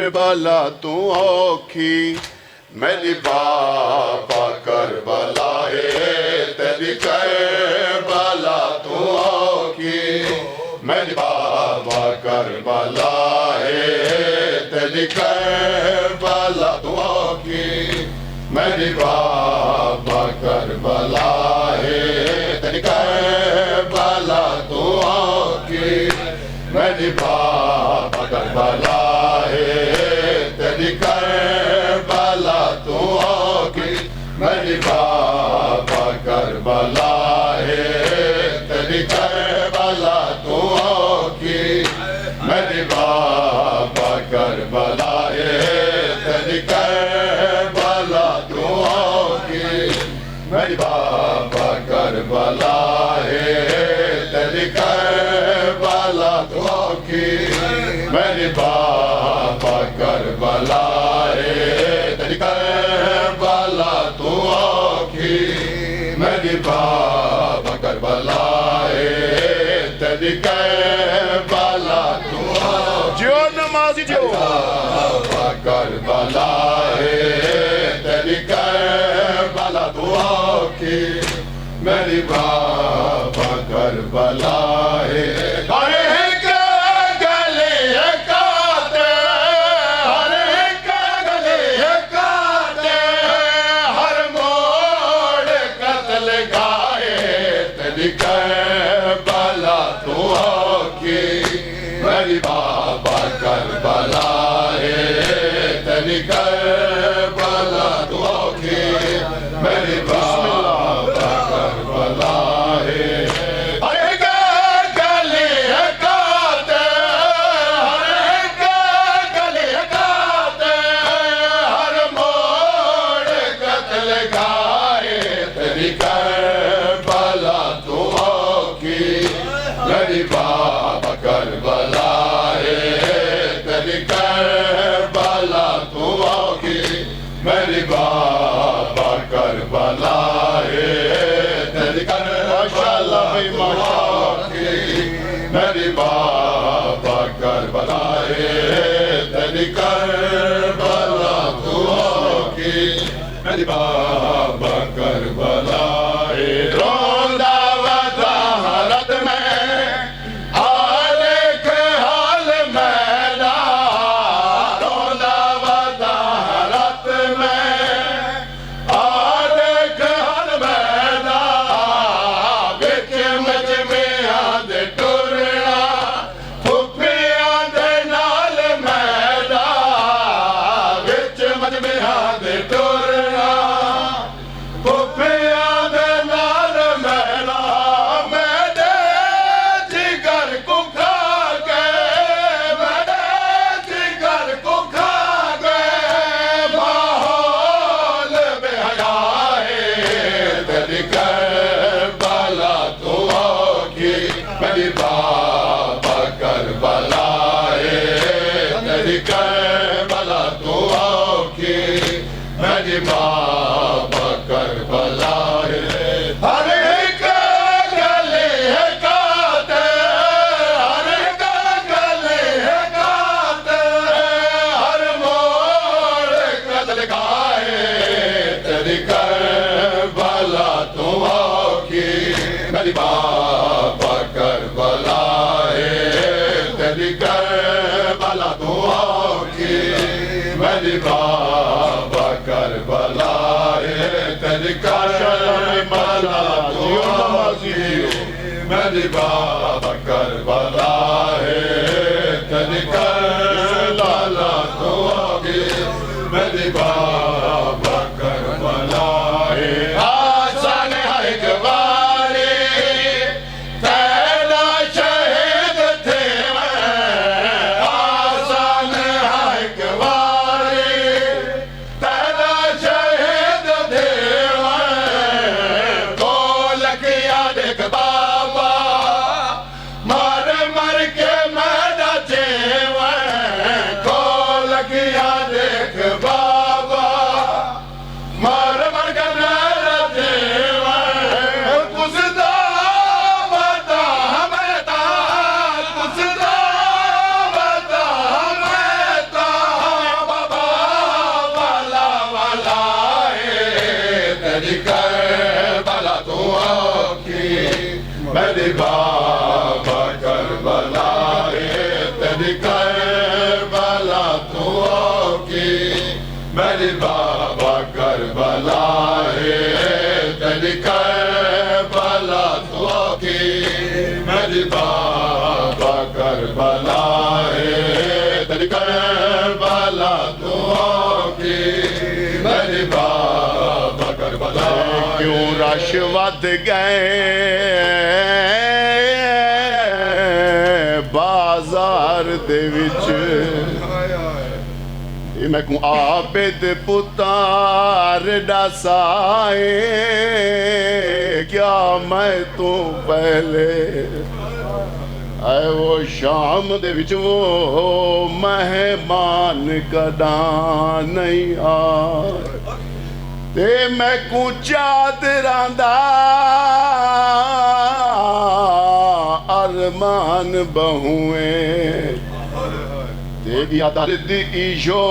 Karbala तू औखी मेरी बाबा Karbala तेरी करबला तू औखी मेरी बाबा करबला तेरी करबला तू औखी मेरी बाबा करबला तेरी करबला तू औखी मेरी बाबा करबला तेरी करबला तू औखी मेरी बाबा करबला तेरी करबला तू औखी मेरी बाबा करबला तेरी करबला तू औखी मेरी बाबा करबला तेरी करबला तू औखी मेरी बाबा करबला तेरी करबला तू औखी मेरी बाबा करबला तेरी करबला तू जो नमाजी जो बाबा करबला तेरी करबला तू औखी मेरी बाबा करबला करबला तू औखी मेरी बाबा करबला तेरी करबला तू औखी मेरी बाबा करबला हरे गले काते हरे गले काते हर मोड़ कत्ल गाए तेरी करबला तू औखी मेरी बाबा करबला तेरी करबला तू औखी मेरी बाबा करबला तेरी करबला औखी मेरी बाबा करबला तेरी करबला तू औखी मेरी बाबा करबला मेरी बाबा करबला तेरी करबला तू औखी मेरी बाबा करबला हरे गले काते हरे गले काते हर मोड़ कत्ल गाए तेरी करबला तू औखी मेरी बाबा करबला तेरी करबला तू औखी मेरी बाबा करबला तेरी करबला तू औखी मेरी बाबा करबला तेरी करबला तू औखी मेरी बाबा करबला मर मर मेरी बाबा करबला है तेरी करबला तो की मेरी बाबा करबला है तेरी करबला तो की मेरी बाबा करबला क्यों रश वध गए बाजार दे विच मैं को आबिद पुतार दसाए क्या मैं तू पहले आए वो शाम दे विच वो मेहमान कदा नहीं आ ते मैं को चादरां दा अरमान बहुए तेरी दर्द इशो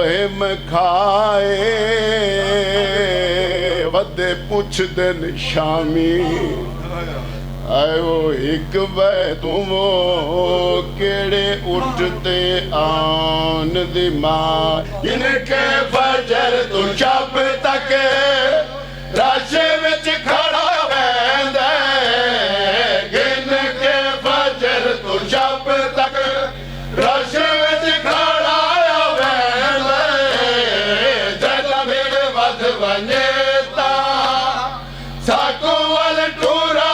हिम खाए वदे पुछ दिन शामी आयो एक वे तुम केड़े उठते आन दी मां इनके फजर तू शब तक राशे विच खड़ा वैंदा इनके फजर तू शब तक राशे विच खड़ा वैंदा जद भीड़ वध वने ता साकू वल टूरा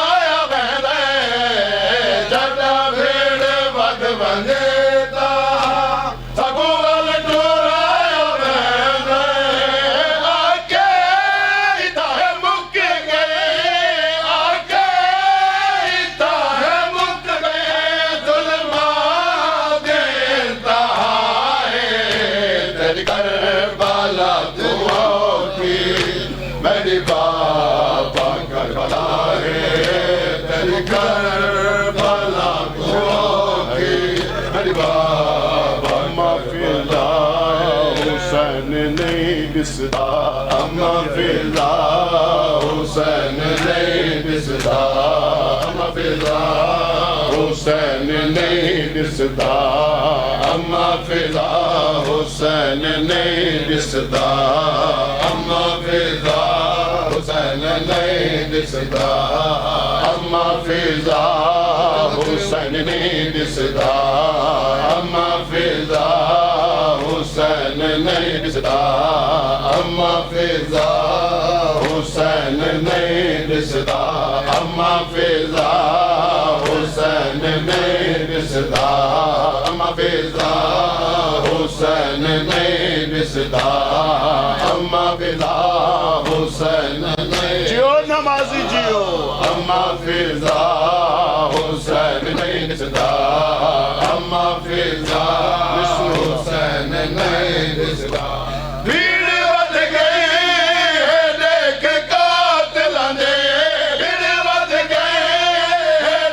मेरी बाबा करबला है तेरी करबला की मेरी बाबा महफिला हुसैन नहीं बिसदा महफिला हुसैन नहीं बिसदा महफिला हुसैन नहीं बिसदा महफिला हुसैन नहीं बिसदा महफिला हुसैन नहीं दिसदा अम्मा फिजा हुसैन नहीं दिसदा अम्मा फिजा हुसैन नहीं दिसदा अम्मा फिजा हुसैन नहीं दिसदा अम्मा फिजा हुसैन नहीं दिसदा अम्मा फिजा हुसैन नहीं दिसदा अम्मा फिजा हुसैन नहीं जियो नमाजी जियो अम्मा फिजा हुसैन नहीं दिसदा अम्मा फिजा हुसैन नहीं दिसदा भीड़ वध गई देख कातिलां दे भीड़ वध गई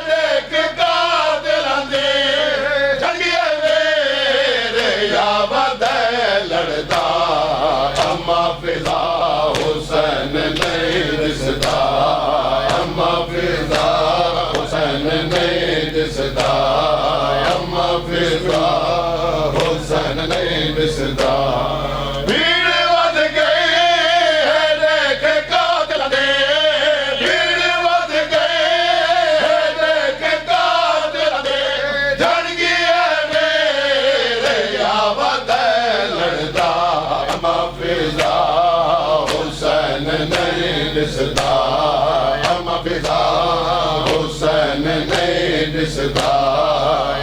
देख कातिलां दे जंगिए मेरे या वधे लड़दा अम्मा फिजा हुसैन नहीं दिसदा अम्मा फिजा हुसैन नहीं दिसदा अम्मा फिजा हुसैन नहीं दिसदा भीड़ वध गई देख कातिलां दे भीड़ वध गई देख कातिलां दे जंगी मेरे या वधे लड़दा अम्मा फिजा हुसैन नहीं दिसदा अम्मा फिजा हुसैन नहीं दिसदा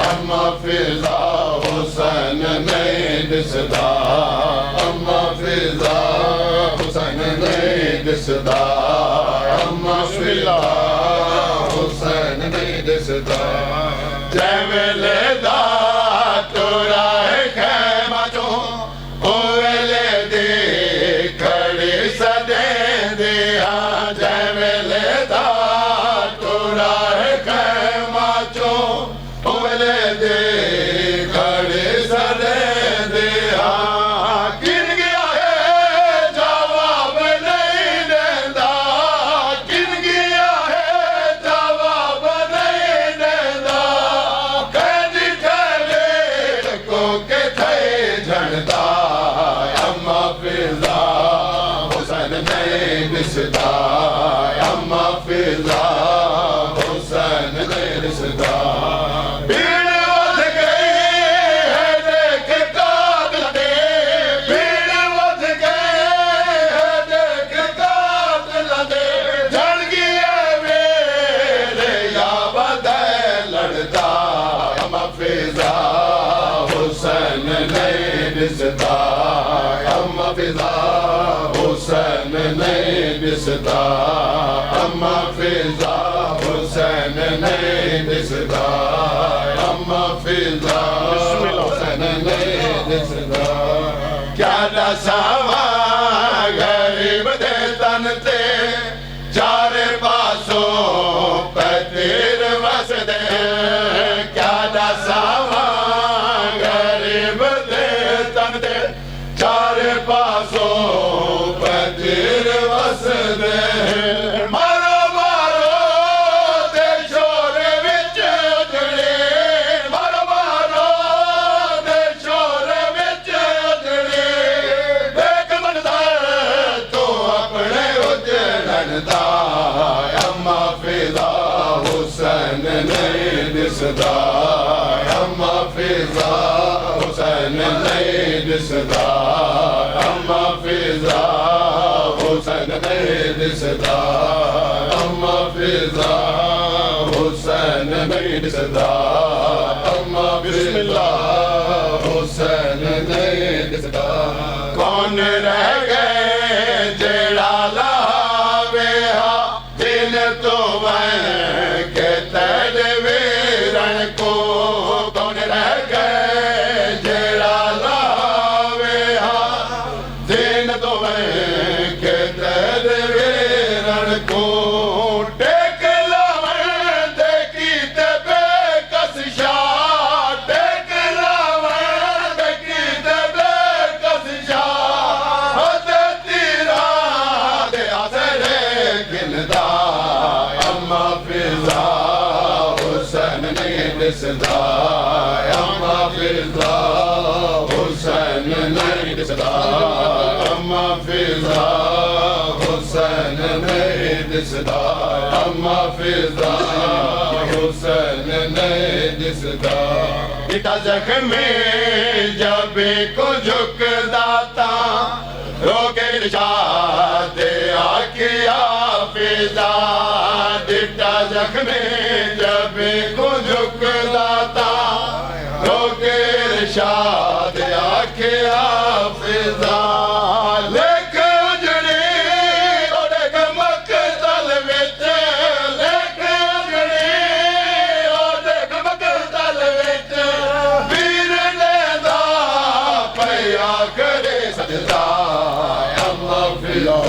अम्मा फिजा हुसैन नहीं दिसदा अम्मा फिजा हुसैन नहीं दिसदा अम्मा फिजा हुसैन नहीं दिसदा जै वेले दा तोरा है खैमा चो ओ वेले दी खड़ी सदे दिया जै वेले दा तोरा है खैमा चो ओ वेले दी खड़ी सदे दिया किन गया है जवाब नहीं देंदा किन गया है जवाब नहीं देंदा कह दिखा दिसदा अम्मा फिजा हुसैन नहीं दिसदा अम्मा फिजा हुसैन नहीं दिसदा क्या दसावा गरीब दे तन ते चारे पासों पतीर वसदे क्या दसावा गरीब दे तन ते चारे पासों पतीर वसदे मारो मारो ते शोर विच उजड़े मारो मारो ते शोर विच उजड़े देख मनदा तो अपने उजड़न दा अम्मा फिजा हुसैन नहीं दिसदा अम्मा फिजा हुसैन नहीं दिसदा अम्मा फिजा हुसैन नहीं दिसदा अम्मा फिजा हुसैन नहीं दिसदा अम्मा फिजा हुसैन नहीं दिसदा कौन रह गए जेड़ा लावे हा दिन तो मैं के तेरे वीरन को कौन रह गए जेड़ा लावे हा दिन तो मैं के तेरे वीरन को टेक लावन देखी ते बेकस शाह टेक लावन देखी ते बेकस शाह ते तीरा दे आसरे गिनदा अम्मा फिजा हुसैन नहीं दिसदा अम्मा फिजा हुसैन नहीं दिसदा अम्मा फिजा हुसैन नहीं दिसदा अम्मा फिजा हुसैन नहीं दिसदा इता जख्मी जब को झुकदा ता रोके इरशाद आखिया फिजा दिटा जख्मी जब को झुकदा ता रोके इरशाद आखिया फिजा लेख उजड़ी ओढ़ मकतल विच लेख उजड़ी ओढ़ मकतल विच वीर लेदा पया करे सजदा अम्मा फिजा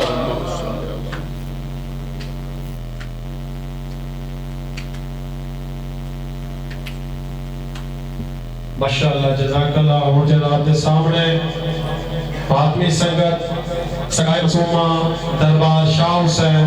माशाअल्लाह जज़ाकल्लाह। और जनाब के सामने फातमी संगत सगाई रसूमा दरबार शाह हुसैन